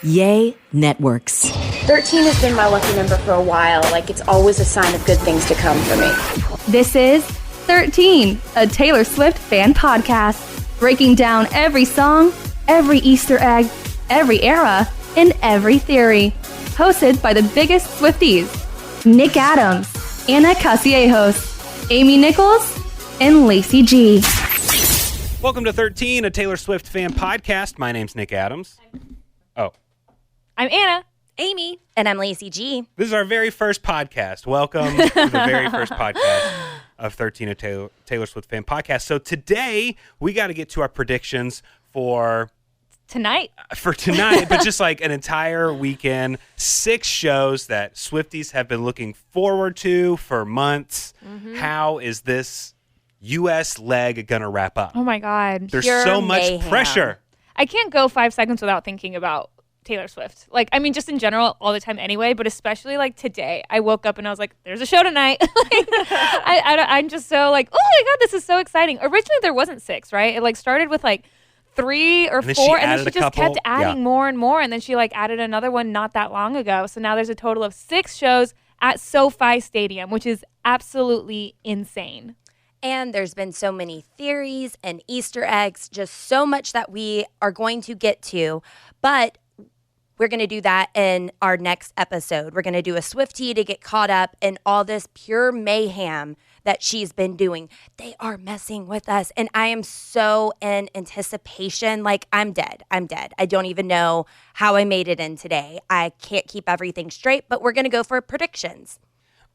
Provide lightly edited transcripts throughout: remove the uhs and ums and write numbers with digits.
Yay Networks. 13 has been my lucky number for a while. Like, it's always a sign of good things to come for me. This is 13, a Taylor Swift fan podcast, breaking down every song, every Easter egg, every era, and every theory. Hosted by the biggest Swifties, Nick Adams, Anna Cassiejos, Amy Nichols, and Lacey G. Welcome to 13, a Taylor Swift fan podcast. My name's Nick Adams. I'm Anna. Amy. And I'm Lacey G. This is our very first podcast. Welcome to the very first podcast of 13, a Taylor Swift fan podcast. So today, we got to get to our predictions for tonight, but just like an entire weekend, 6 shows that Swifties have been looking forward to for months. Mm-hmm. How is this U.S. leg going to wrap up? Oh my God. There's so much pressure. I can't go 5 seconds without thinking about Taylor Swift. Like, I mean, just in general, all the time anyway, but especially like today, I woke up and I was like, there's a show tonight. I'm just so like, oh my God, this is so exciting. Originally, there wasn't 6, right? It like started with like 3 or 4, and then she just kept adding more and more. And then she like added another one not that long ago. So now there's a total of 6 shows at SoFi Stadium, which is absolutely insane. And there's been so many theories and Easter eggs, just so much that we are going to get to. But we're going to do that in our next episode. We're going to do a SwifTea to get caught up in all this pure mayhem that she's been doing. They are messing with us. And I am so in anticipation. Like, I'm dead. I don't even know how I made it in today. I can't keep everything straight, but we're going to go for predictions.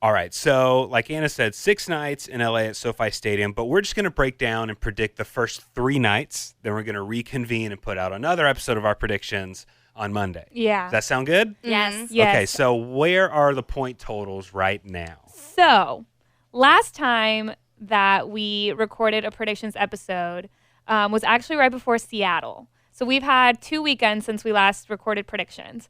All right, so like Anna said, 6 nights in LA at SoFi Stadium, but we're just going to break down and predict the first 3 nights. Then we're going to reconvene and put out another episode of our predictions on Monday. Yeah. Does that sound good? Yes. Okay, so where are the point totals right now? So last time that we recorded a predictions episode was actually right before Seattle. So we've had 2 weekends since we last recorded predictions.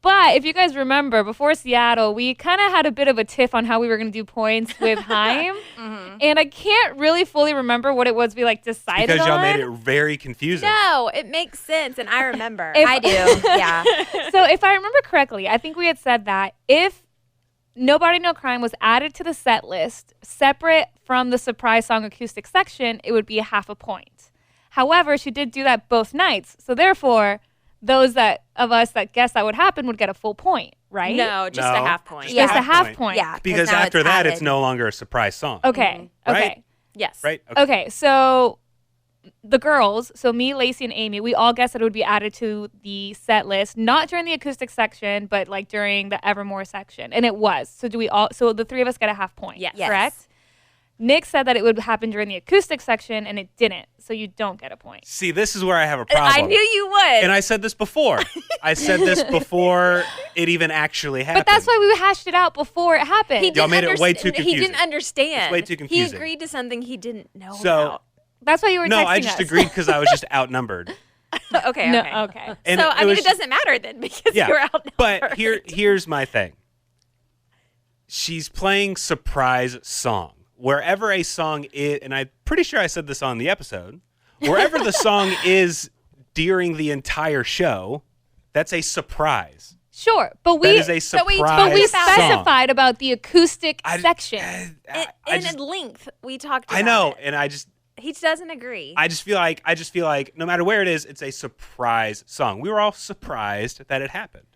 But if you guys remember, before Seattle, we kind of had a bit of a tiff on how we were going to do points with Haim. Mm-hmm. And I can't really fully remember what it was we like decided because y'all on. made it very confusing. No, it makes sense, and I remember. I do, yeah. So if I remember correctly, I think we had said that if Nobody No Crime was added to the set list, separate from the surprise song acoustic section, it would be a half a point. However, she did do that both nights. So therefore, those of us that guessed that would happen would get a full point, right? No, just a half point. Just a half point. Yeah. Because after that, it's no longer a surprise song. Okay. Mm-hmm. Okay. Right? Yes. Right? Okay. So the girls, so me, Lacey, and Amy, we all guessed that it would be added to the set list, not during the acoustic section, but like during the Evermore section. And it was. So so the 3 of us got a half point. Yes. Correct? Nick said that it would happen during the acoustic section, and it didn't. So you don't get a point. See, this is where I have a problem. I knew you would. And I said this before. I said this before it even actually happened. But that's why we hashed it out before it happened. Y'all made it way too confusing. He didn't understand. It's way too confusing. He agreed to something he didn't know So, about. That's why you were texting us. No, I just agreed because I was just outnumbered. Okay. Okay. And so, it it doesn't matter then because Yeah, you're outnumbered. but here's my thing. She's playing surprise song. Wherever a song is, and I'm pretty sure I said this on the episode, wherever the song is during the entire show, that's a surprise. Sure, but That is a surprise song. specified about the acoustic section. In length, we talked about I know, it. and He doesn't agree. I just feel like no matter where it is, it's a surprise song. We were all surprised that it happened.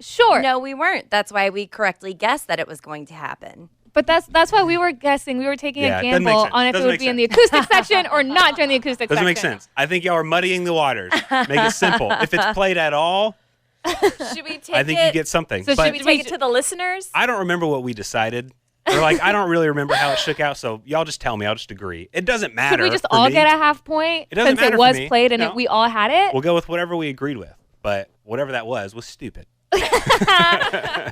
Sure. No, we weren't. That's why we correctly guessed that it was going to happen. But that's why we were guessing. We were taking Yeah, a it doesn't make gamble sense. on if it Doesn't would make be in the sense. acoustic section or not during the acoustic Doesn't section. make sense. I think y'all are muddying the waters. Make it simple. If it's played at all, Should we take I think you get something. So but Should we take it to the listeners? I don't remember what we decided. Or like I don't really remember how it shook out, so y'all just tell me. I'll just agree. It doesn't matter. Should we just for all me. get a half point It doesn't since matter it for was me. played and No. we all had it? We'll go with whatever we agreed with. But whatever that was stupid.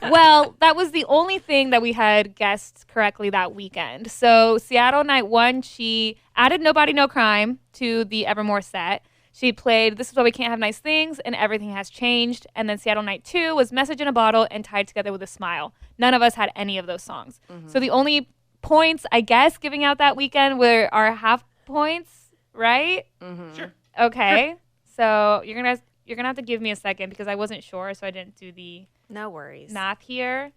Well, that was the only thing that we had guessed correctly that weekend. So Seattle night 1, she added Nobody No Crime to the Evermore set. She played This Is Why We Can't Have Nice Things and Everything Has Changed. And then Seattle night 2 was Message in a Bottle and Tied Together with a Smile. None of us had any of those songs. Mm-hmm. So the only points, I guess, giving out that weekend were our half points, right? Mm-hmm. Sure. Okay. So you're going to you're going to have to give me a second because I wasn't sure, so I didn't do the No worries. math here.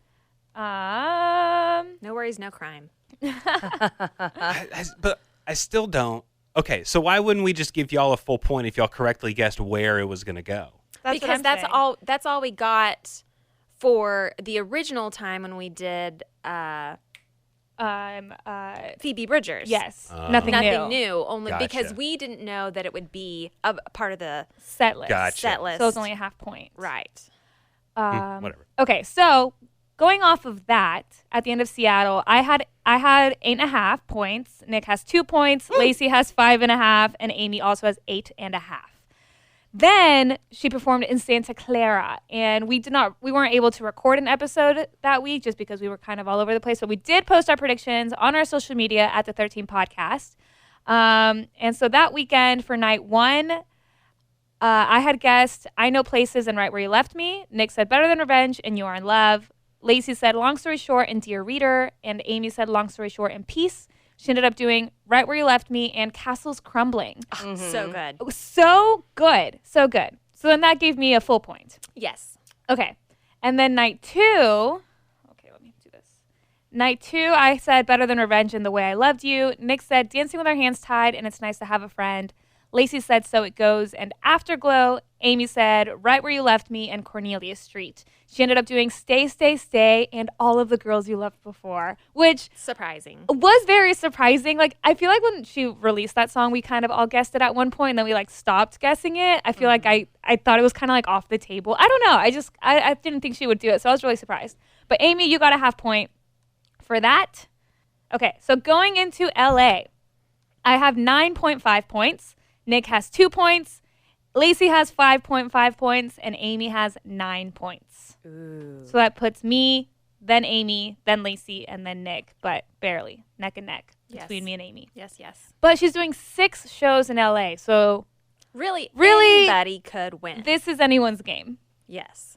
No worries, no crime. But I still don't. Okay, so why wouldn't we just give y'all a full point if y'all correctly guessed where it was going to go? Because that's all we got for the original time when we did Phoebe Bridgers. Yes. Nothing new. Only Gotcha. because we didn't know that it would be a part of the Set list. Gotcha. set list. So it was only a half point. right. Whatever. Okay, so going off of that, at the end of Seattle, I had 8.5 points. Nick has 2 points. Lacey has 5.5, and Amy also has 8.5. Then she performed in Santa Clara, and we weren't able to record an episode that week just because we were kind of all over the place. But we did post our predictions on our social media at the 13 Podcast. And so that weekend for night 1, I had guessed I Know Places and Right Where You Left Me. Nick said Better Than Revenge and You Are in Love. Lacey said Long Story Short and Dear Reader, and Amy said Long Story Short and Peace. She ended up doing Right Where You Left Me and Castles Crumbling. So good. It was so good. So good. So then that gave me a full point. Yes. Okay. And then night 2. Okay, let me do this. Night 2, I said Better Than Revenge and The Way I Loved You. Nick said Dancing with Our Hands Tied and It's Nice to Have a Friend. Lacey said So It Goes and Afterglow. Amy said Right Where You Left Me and Cornelia Street. She ended up doing Stay, Stay, Stay and All of the Girls You Loved Before, which Surprising. was very surprising. Like, I feel like when she released that song, we kind of all guessed it at one point, and then we like stopped guessing it. I feel like I thought it was kind of like off the table. I don't know. I didn't think she would do it, so I was really surprised. But Amy, you got a half point for that. Okay, so going into LA, I have 9.5 points. Nick has 2 points. Lacey has 5.5 points, and Amy has 9 points. Ooh. So that puts me, then Amy, then Lacey, and then Nick, but barely neck and neck between me and Amy. Yes, yes. But she's doing 6 shows in LA, so Really, Really? anybody could win. this is anyone's game, Yes.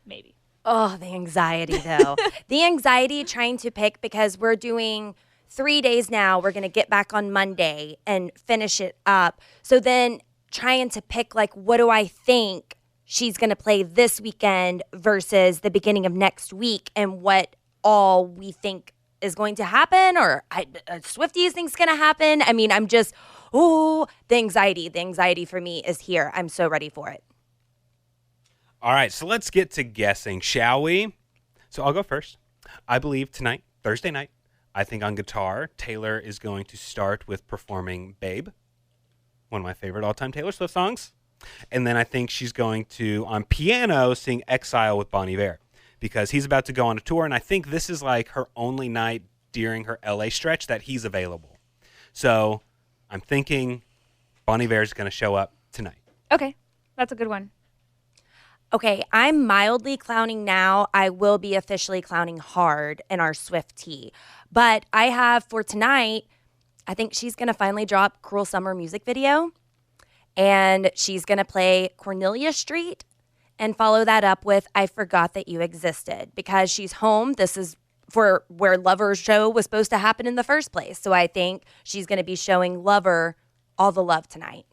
maybe. Oh, the anxiety, though. The anxiety trying to pick because we're doing 3 days now. We're going to get back on Monday and finish it up. So then trying to pick, like, what do I think she's going to play this weekend versus the beginning of next week and what all we think is going to happen or SwifTea thinks going to happen. I mean, I'm just, the anxiety. The anxiety for me is here. I'm so ready for it. All right, so let's get to guessing, shall we? So I'll go first. I believe tonight, Thursday night, I think on guitar, Taylor is going to start with performing Babe, one of my favorite all-time Taylor Swift songs. And then I think she's going to, on piano, sing Exile with Bon Iver because he's about to go on a tour, and I think this is like her only night during her LA stretch that he's available. So I'm thinking Bon Iver is going to show up tonight. Okay, that's a good one. Okay, I'm mildly clowning now. I will be officially clowning hard in our SwifTea. But I have for tonight, I think she's going to finally drop Cruel Summer music video. And she's going to play Cornelia Street and follow that up with I Forgot That You Existed. Because she's home. This is for where Lover's show was supposed to happen in the first place. So I think she's going to be showing Lover all the love tonight.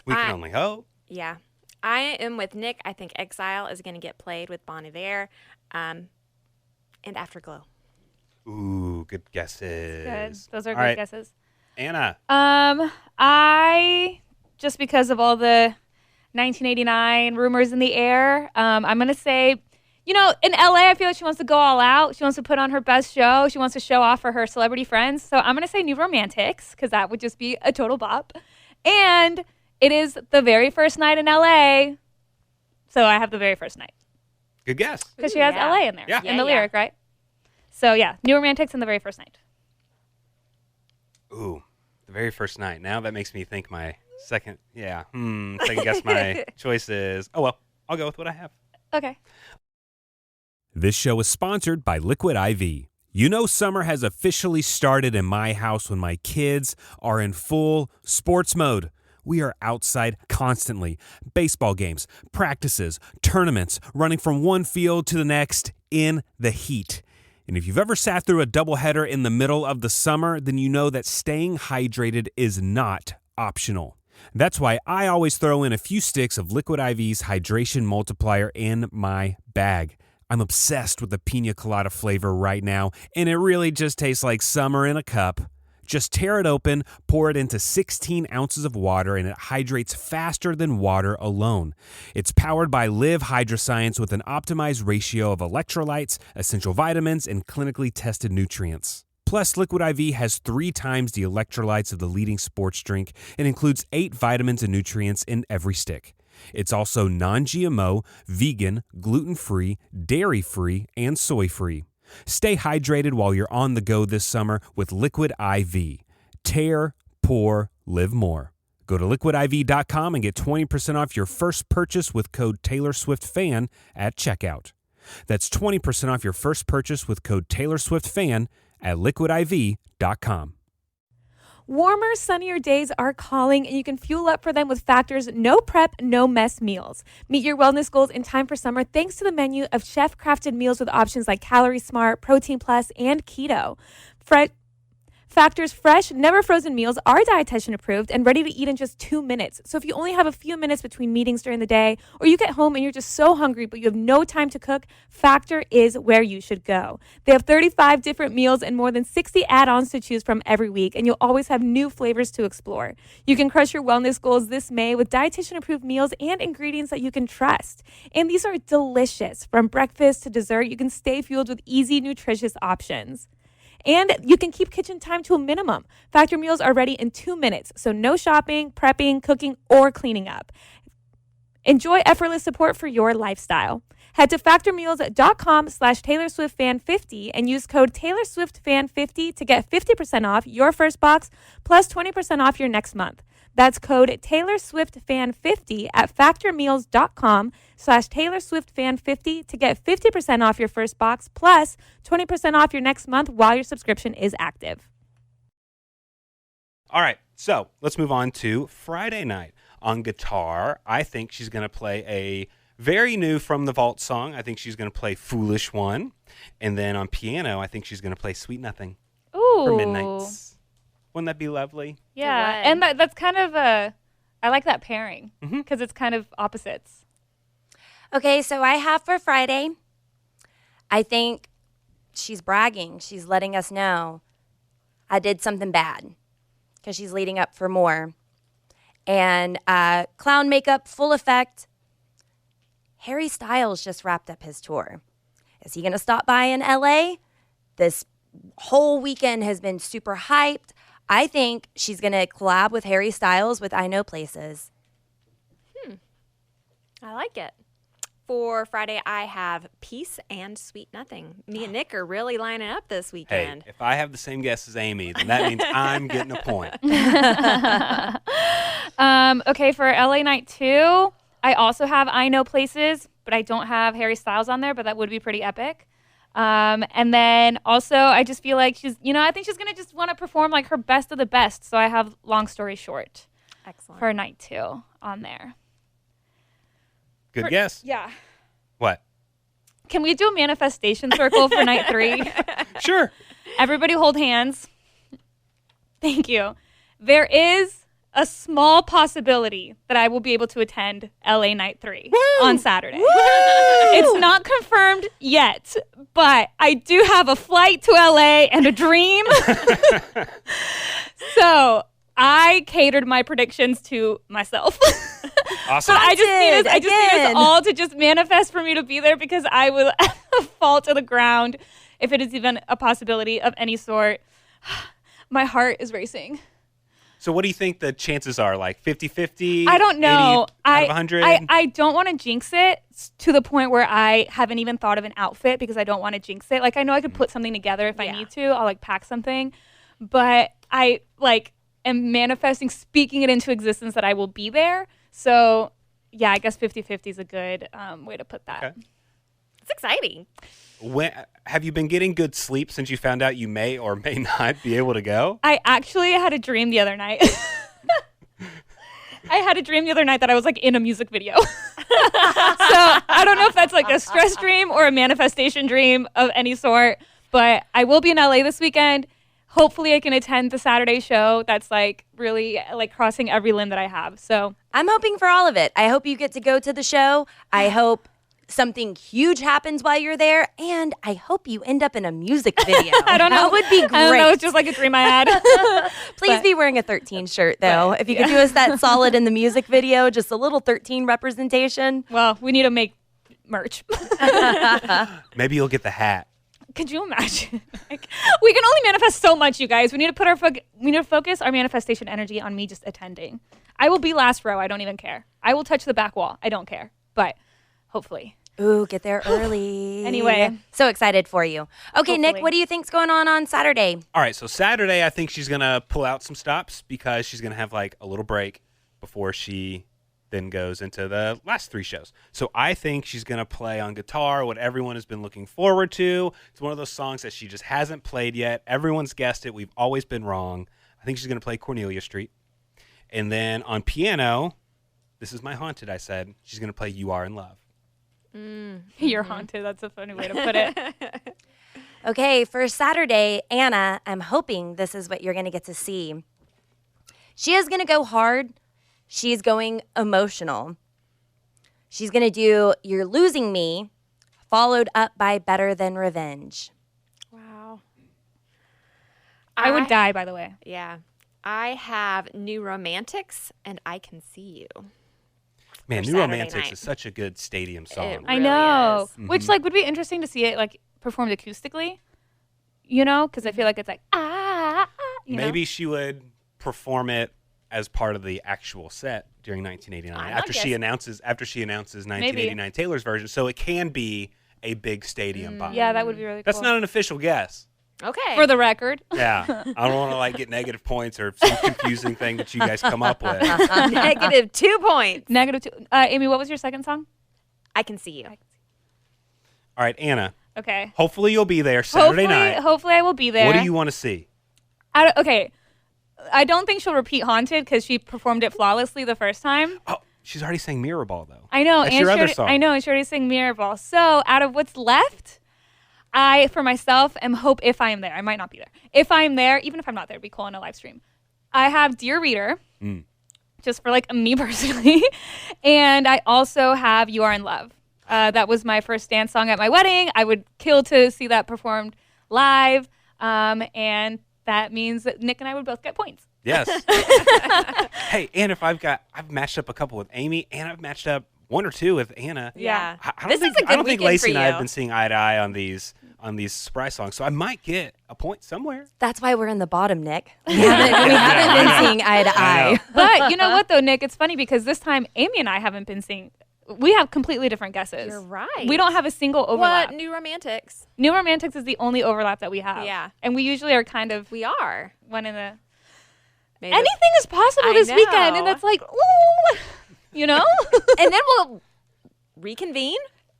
We can only hope. Yeah. I am with Nick. I think Exile is going to get played with Bon Iver and Afterglow. Ooh, good guesses. Good. Those are All good right, guesses. Anna. I just because of all the 1989 rumors in the air, I'm gonna say, in LA, I feel like she wants to go all out. She wants to put on her best show. She wants to show off for her celebrity friends. So I'm gonna say New Romantics because that would just be a total bop. And it is the very first night in LA, so I have the very first night Good guess. because she has yeah. LA in there Yeah. in the Yeah, lyric, right? So yeah, New Romantics in the very first night. Ooh, the very first night. Now that makes me think my second guess my choices. Oh, well, I'll go with what I have. Okay. This show is sponsored by Liquid IV. You know summer has officially started in my house when my kids are in full sports mode. We are outside constantly. Baseball games, practices, tournaments, running from one field to the next in the heat. And if you've ever sat through a doubleheader in the middle of the summer, then you know that staying hydrated is not optional. That's why I always throw in a few sticks of Liquid IV's Hydration Multiplier in my bag. I'm obsessed with the pina colada flavor right now, and it really just tastes like summer in a cup. Just tear it open, pour it into 16 ounces of water, and it hydrates faster than water alone. It's powered by Live Hydroscience with an optimized ratio of electrolytes, essential vitamins, and clinically tested nutrients. Plus, Liquid IV has 3 times the electrolytes of the leading sports drink and includes 8 vitamins and nutrients in every stick. It's also non-GMO, vegan, gluten-free, dairy-free, and soy-free. Stay hydrated while you're on the go this summer with Liquid IV. Tear, pour, live more. Go to liquidiv.com and get 20% off your first purchase with code TaylorSwiftFan at checkout. That's 20% off your first purchase with code TaylorSwiftFan at liquidiv.com. Warmer, sunnier days are calling, and you can fuel up for them with Factor's no prep, no mess meals. Meet your wellness goals in time for summer thanks to the menu of chef-crafted meals with options like Calorie Smart, Protein Plus, and Keto. Factor's fresh, never frozen meals are dietitian approved and ready to eat in just 2 minutes. So if you only have a few minutes between meetings during the day, or you get home and you're just so hungry but you have no time to cook, Factor is where you should go. They have 35 different meals and more than 60 add-ons to choose from every week, and you'll always have new flavors to explore. You can crush your wellness goals this May with dietitian approved meals and ingredients that you can trust. And these are delicious. From breakfast to dessert, you can stay fueled with easy, nutritious options. And you can keep kitchen time to a minimum. Factor meals are ready in 2 minutes, so no shopping, prepping, cooking, or cleaning up. Enjoy effortless support for your lifestyle. Head to factormeals.com/TaylorSwiftFan50 and use code TaylorSwiftFan50 to get 50% off your first box plus 20% off your next month. That's code TaylorSwiftFan50 at factormeals.com/TaylorSwiftFan50 to get 50% off your first box plus 20% off your next month while your subscription is active. All right, so let's move on to Friday night. On guitar, I think she's going to play a very new From the Vault song. I think she's going to play Foolish One. And then on piano, I think she's going to play Sweet Nothing for Midnights. Wouldn't that be lovely? Yeah, and that's kind of I like that pairing because it's kind of opposites. Okay, so I have for Friday, I think she's bragging. She's letting us know I did something bad because she's leading up for more. And clown makeup, full effect. Harry Styles just wrapped up his tour. Is he going to stop by in LA? This whole weekend has been super hyped. I think she's going to collab with Harry Styles with I Know Places. I like it. For Friday, I have Peace and Sweet Nothing. Me and Nick are really lining up this weekend. Hey, if I have the same guess as Amy, then that means I'm getting a point. Okay, for LA Night 2, I also have I Know Places, but I don't have Harry Styles on there, but that would be pretty epic. And then also, I just feel like I think she's going to just want to perform like her best of the best. So I have Long Story Short. Excellent. For Night 2 on there. Good guess. Yeah. What? Can we do a manifestation circle for Night 3? Sure. Everybody hold hands. Thank you. There is a small possibility that I will be able to attend LA Night 3 on Saturday. Woo! It's not confirmed yet, but I do have a flight to LA and a dream. So I catered my predictions to myself. Awesome. But I just need us all to just manifest for me to be there because I will fall to the ground if it is even a possibility of any sort. My heart is racing. So what do you think the chances are? Like 50-50? I don't know. 80 out of 100? I don't want to jinx it to the point where I haven't even thought of an outfit because I don't want to jinx it. Like, I know I could put something together if I need to. I'll, like, pack something. But I, like, am manifesting, speaking it into existence that I will be there. So, yeah, I guess 50-50 is a good way to put that. Okay. It's exciting. Have you been getting good sleep since you found out you may or may not be able to go? I actually had a dream the other night. I had a dream the other night that I was like in a music video. So I don't know if that's like a stress dream or a manifestation dream of any sort, but I will be in LA this weekend. hopefully I can attend the Saturday show. That's like really like crossing every limb that I have. So I'm hoping for all of it. I hope you get to go to the show. I hope something huge happens while you're there, and I hope you end up in a music video. I don't know. That would be great. I don't know. It's just like a dream I had. Please be wearing a 13 shirt, though. If you could do us that solid in the music video, just a little 13 representation. Well, we need to make merch. Maybe you'll get the hat. Could you imagine? Like, we can only manifest so much, you guys. We need to put we need to focus our manifestation energy on me just attending. I will be last row. I don't even care. I will touch the back wall. I don't care. But hopefully. Ooh, get there early. Anyway. So excited for you. Okay, Nick, Hopefully. what do you think's going on Saturday? All right, so Saturday, I think she's going to pull out some stops because she's going to have like a little break before she then goes into the last 3 shows. So I think she's going to play on guitar what everyone has been looking forward to. It's one of those songs that she just hasn't played yet. Everyone's guessed it. We've always been wrong. I think she's going to play Cornelia Street. And then on piano, this is my haunted, I said, she's going to play You Are in Love. You're haunted. That's a funny way to put it. Okay, for Saturday, Anna, I'm hoping this is what you're going to get to see. She is going to go hard. She's going emotional. She's going to do You're Losing Me, followed up by Better Than Revenge. Wow. I would die, by the way. Yeah. I have New Romantics and I Can See You. Man, For New Saturday Romantics night. is such a good stadium song. It I really know. is. Which like would be interesting to see it like performed acoustically. You know, because I feel like it's like you know? Maybe she would perform it as part of the actual set during 1989 I'm after not she announces 1989 Taylor's version, so it can be a big stadium buy. Yeah, that would be really cool. That's not an official guess. Okay. For the record. Yeah, I don't want to like get negative points or some confusing thing that you guys come up with. Negative 2 points. Negative 2. Amy, what was your second song? I Can See You. All right, Anna. Okay. Hopefully you'll be there Saturday night. Hopefully I will be there. What do you want to see? Okay. I don't think she'll repeat Haunted because she performed it flawlessly the first time. Oh, she's already sang Mirror Ball though. I know. That's and your she other already- song. I know. And she already sang Mirror Ball. So out of what's left, I, for myself, if I am there, I might not be there. If I am there, even if I'm not there, it'd be cool on a live stream. I have Dear Reader, just for like me personally. And I also have You Are in Love. That was my first dance song at my wedding. I would kill to see that performed live. And that means that Nick and I would both get points. Yes. Hey, and if I've matched up a couple with Amy, and I've matched up 1 or 2 with Anna. Yeah. I This don't is think, a good I don't think weekend Lacey for and I have you. been seeing eye to eye on these surprise songs, so I might get a point somewhere. That's why we're in the bottom, Nick. We haven't been seeing eye to I know. eye. But you know what, though, Nick? It's funny because this time Amy and I haven't been seeing. We have completely different guesses. You're right. We don't have a single overlap. What? New Romantics. New Romantics is the only overlap that we have. Yeah. And we usually are kind of We are. one in the. Maybe. Anything is possible I this weekend, know. and that's like, ooh, you know? And then we'll reconvene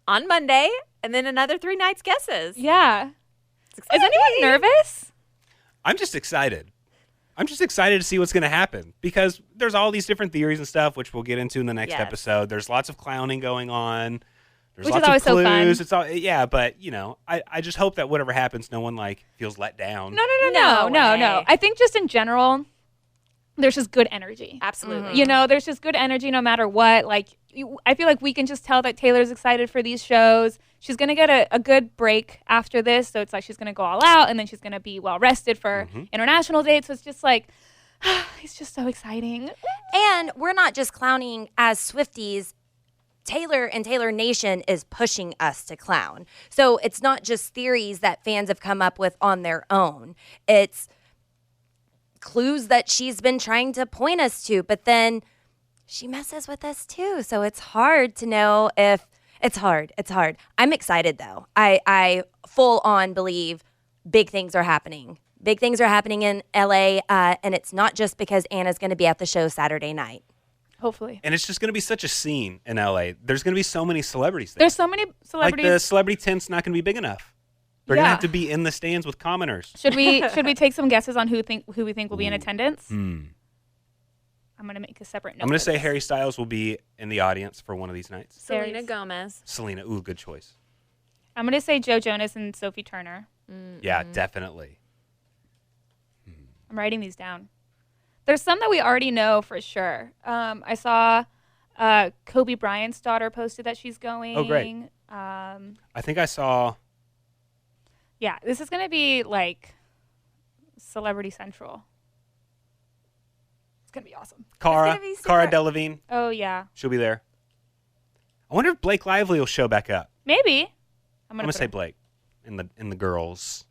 on Monday and then another 3 nights guesses. Yeah. It's Is exciting. anyone nervous? I'm just excited. I'm just excited to see what's going to happen because there's all these different theories and stuff, which we'll get into in the next Yes. episode. There's lots of clowning going on. There's Which is lots always of so clues. fun. It's all yeah, but you know, I just hope that whatever happens, no one like feels let down. No. No way. I think just in general, there's just good energy. Absolutely. You know, there's just good energy no matter what. Like, I feel like we can just tell that Taylor's excited for these shows. She's going to get a good break after this. So it's like she's going to go all out and then she's going to be well rested for international dates. So it's just like, it's just so exciting. And we're not just clowning as Swifties. Taylor and Taylor Nation is pushing us to clown. So it's not just theories that fans have come up with on their own. It's clues that she's been trying to point us to, but then she messes with us too. So it's hard to know if it's hard. I'm excited though. I full on believe big things are happening. Big things are happening in LA, and it's not just because Anna's going to be at the show Saturday night. Hopefully. And it's just going to be such a scene in LA. There's going to be so many celebrities there. There's so many Like celebrities. the celebrity tent's not going to be big enough. They're going to Yeah. have to be in the stands with commoners. Should we take some guesses on who we think will be in attendance? I'm going to make a separate note. I'm going to for say this. Harry Styles will be in the audience for one of these nights. Selena There's- Gomez. Selena, ooh, good choice. I'm going to say Joe Jonas and Sophie Turner. Yeah, definitely. I'm writing these down. There's some that we already know for sure. I saw Kobe Bryant's daughter posted that she's going. Oh, great. I think I saw. Yeah, this is going to be like Celebrity Central. It's going to be awesome. Cara Delevingne. Oh, yeah. She'll be there. I wonder if Blake Lively will show back up. Maybe. I'm gonna say Blake in the girls.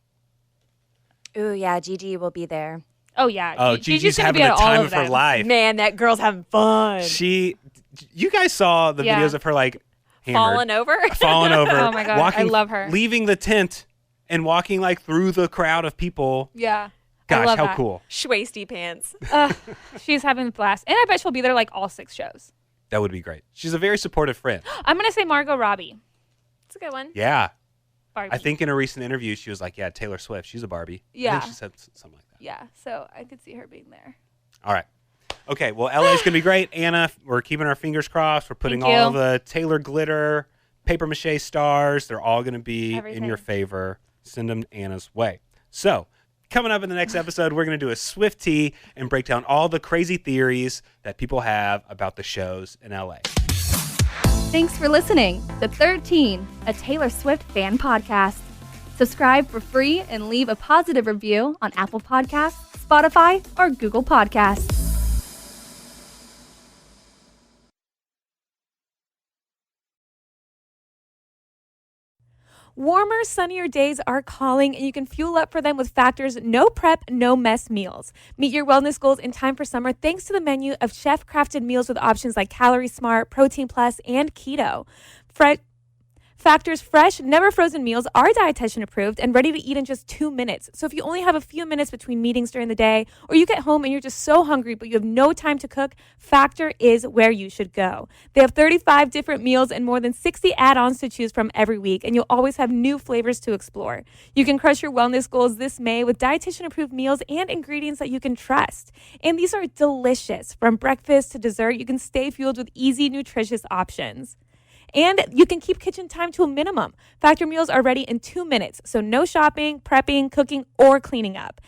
Ooh, yeah, Gigi will be there. Oh, yeah. Oh, Gigi's having the time of her life. Man, that girl's having fun. You guys saw the videos of her like falling over. Oh my God, I love her. Leaving the tent and walking like through the crowd of people. Yeah. Gosh, I love how that. cool. SwifTea pants. She's having a blast. And I bet she'll be there like all 6 shows. That would be great. She's a very supportive friend. I'm going to say Margot Robbie. It's a good one. Yeah. Barbie. I think in a recent interview, she was like, yeah, Taylor Swift, she's a Barbie. Yeah. I think she said something like that. Yeah, so I could see her being there. All right. Okay, well, LA's going to be great. Anna, we're keeping our fingers crossed. We're putting Thank you. all the Taylor glitter, paper mache stars. They're all going to be Everything. in your favor. Send them Anna's way. So, coming up in the next episode, we're going to do a SwifTea and break down all the crazy theories that people have about the shows in LA. Thanks for listening to 13, a Taylor Swift fan podcast. Subscribe for free and leave a positive review on Apple Podcasts, Spotify, or Google Podcasts. Warmer, sunnier days are calling, and you can fuel up for them with Factor's no prep, no mess meals. Meet your wellness goals in time for summer thanks to the menu of chef-crafted meals with options like Calorie Smart, Protein Plus, and Keto. Factor's fresh, never frozen meals are dietitian approved and ready to eat in just 2 minutes. So if you only have a few minutes between meetings during the day, or you get home and you're just so hungry but you have no time to cook, Factor is where you should go. They have 35 different meals and more than 60 add-ons to choose from every week, and you'll always have new flavors to explore. You can crush your wellness goals this May with dietitian approved meals and ingredients that you can trust. And these are delicious. From breakfast to dessert, you can stay fueled with easy, nutritious options. And you can keep kitchen time to a minimum. Factor meals are ready in 2 minutes, so no shopping, prepping, cooking, or cleaning up.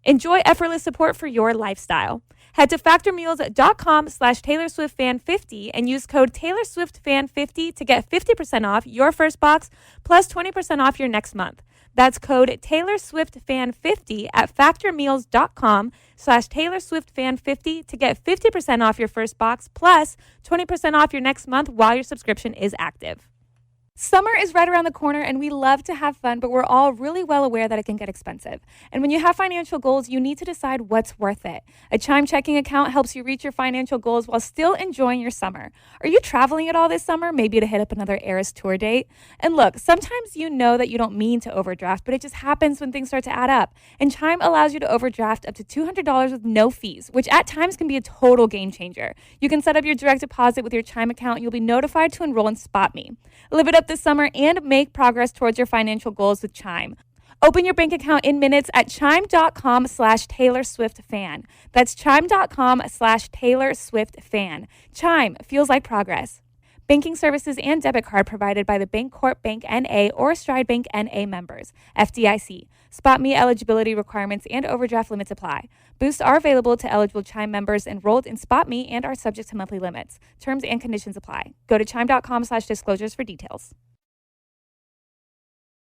Enjoy effortless support for your lifestyle. Head to factormeals.com/TaylorSwiftFan50 and use code TaylorSwiftFan50 to get 50% off your first box plus 20% off your next month. That's code TaylorSwiftFan50 at factormeals.com/TaylorSwiftFan50 to get 50% off your first box plus 20% off your next month while your subscription is active. Summer is right around the corner, and we love to have fun, but we're all really well aware that it can get expensive. And when you have financial goals, you need to decide what's worth it. A Chime checking account helps you reach your financial goals while still enjoying your summer. Are you traveling at all this summer? Maybe to hit up another Eras tour date? And look, sometimes you know that you don't mean to overdraft, but it just happens when things start to add up. And Chime allows you to overdraft up to $200 with no fees, which at times can be a total game changer. You can set up your direct deposit with your Chime account, and you'll be notified to enroll in SpotMe. Live it up this summer and make progress towards your financial goals with Chime. Open your bank account in minutes at chime.com/TaylorSwiftFan. That's chime.com/TaylorSwiftFan. Chime feels like progress. Banking services and debit card provided by the Bancorp Bank N.A. or Stride Bank N.A. members. FDIC. SpotMe eligibility requirements and overdraft limits apply. Boosts are available to eligible Chime members enrolled in SpotMe and are subject to monthly limits. Terms and conditions apply. Go to chime.com/disclosures for details.